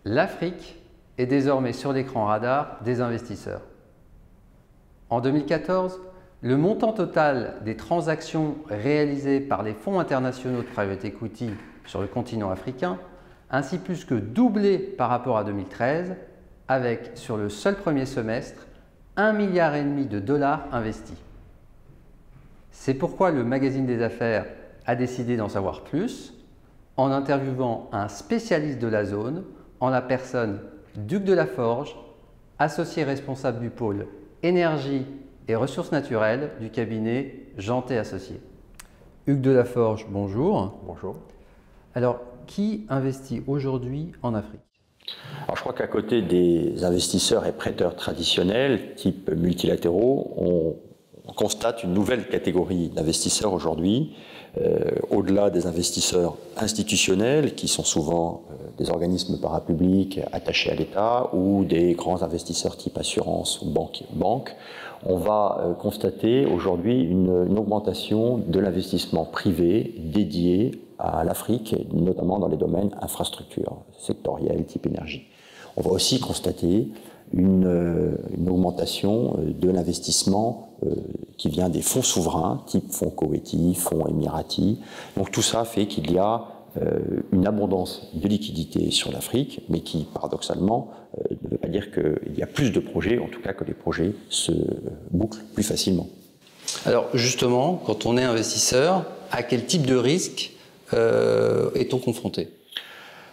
L'Afrique est désormais sur l'écran radar des investisseurs. En 2014, le montant total des transactions réalisées par les fonds internationaux de private equity sur le continent africain ainsi plus que doublé par rapport à 2013, avec, sur le seul premier semestre, 1,5 milliard de dollars investis. C'est pourquoi le magazine des affaires a décidé d'en savoir plus en interviewant un spécialiste de la zone, en la personne d'Hugues Delaforge, associé responsable du pôle énergie et ressources naturelles du cabinet Jantet Associés. Hugues Delaforge, bonjour. Bonjour. Alors, qui investit aujourd'hui en Afrique? Alors, je crois qu'à côté des investisseurs et prêteurs traditionnels, type multilatéraux, on constate une nouvelle catégorie d'investisseurs aujourd'hui, au-delà des investisseurs institutionnels, qui sont souvent des organismes parapublics attachés à l'État, ou des grands investisseurs type assurance ou banque. On va constater aujourd'hui une augmentation de l'investissement privé dédié à l'Afrique, notamment dans les domaines infrastructures sectoriels type énergie. On va aussi constater une augmentation de l'investissement qui vient des fonds souverains, type fonds koweïti, fonds émiratis. Donc tout ça fait qu'il y a une abondance de liquidités sur l'Afrique, mais qui, paradoxalement, ne veut pas dire qu'il y a plus de projets, en tout cas que les projets se bouclent plus facilement. Alors justement, quand on est investisseur, à quel type de risque est-on confronté?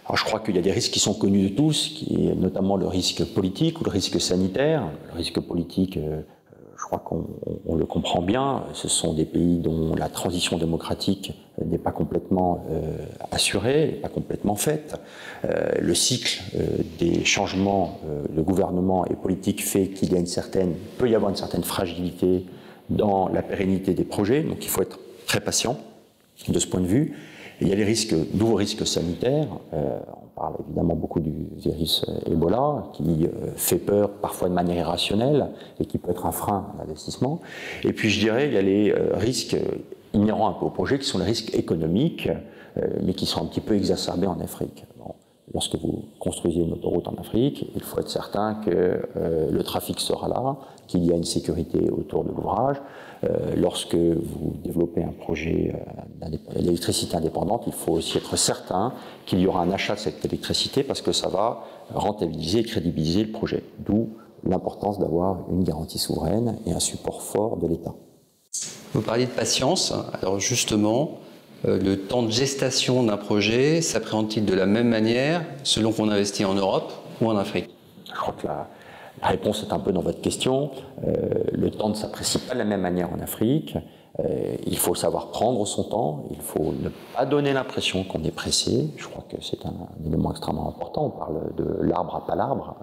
Alors, je crois qu'il y a des risques qui sont connus de tous, qui est notamment le risque politique ou le risque sanitaire. Le risque politique, je crois qu'on le comprend bien. Ce sont des pays dont la transition démocratique n'est pas complètement assurée, pas complètement faite. Le cycle des changements de gouvernement et politique fait qu'il y a peut y avoir une certaine fragilité dans la pérennité des projets. Donc il faut être très patient de ce point de vue. Et il y a les nouveaux risques sanitaires. On parle évidemment beaucoup du virus Ebola, qui fait peur parfois de manière irrationnelle et qui peut être un frein à l'investissement. Et puis je dirais, il y a les risques inhérents un peu au projet, qui sont les risques économiques, mais qui sont un petit peu exacerbés en Afrique. Bon, lorsque vous construisez une autoroute en Afrique, il faut être certain que le trafic sera là, qu'il y a une sécurité autour de l'ouvrage. Lorsque vous développez un projet d'électricité indépendante, il faut aussi être certain qu'il y aura un achat de cette électricité parce que ça va rentabiliser et crédibiliser le projet. D'où l'importance d'avoir une garantie souveraine et un support fort de l'État. Vous parliez de patience. Alors justement, le temps de gestation d'un projet s'appréhende-t-il de la même manière selon qu'on investit en Europe ou en Afrique? Je crois que la réponse est un peu dans votre question. Le temps ne s'apprécie pas de la même manière en Afrique. Il faut savoir prendre son temps. Il faut ne pas donner l'impression qu'on est pressé. Je crois que c'est un élément extrêmement important. On parle de l'arbre à pas l'arbre,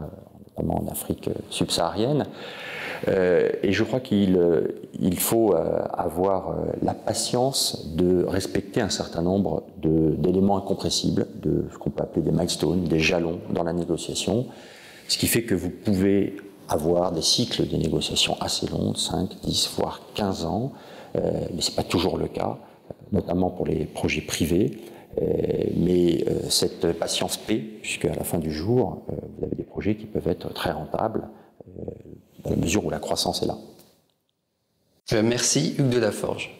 notamment en Afrique subsaharienne. Et je crois qu'il faut avoir la patience de respecter un certain nombre d'éléments incompressibles, de ce qu'on peut appeler des milestones, des jalons dans la négociation. Ce qui fait que vous pouvez avoir des cycles de négociation assez longs, 5, 10, voire 15 ans, mais ce n'est pas toujours le cas, notamment pour les projets privés. Mais cette patience paie, puisqu'à la fin du jour, vous avez des projets qui peuvent être très rentables, dans la mesure où la croissance est là. Merci Hugues Delaforge.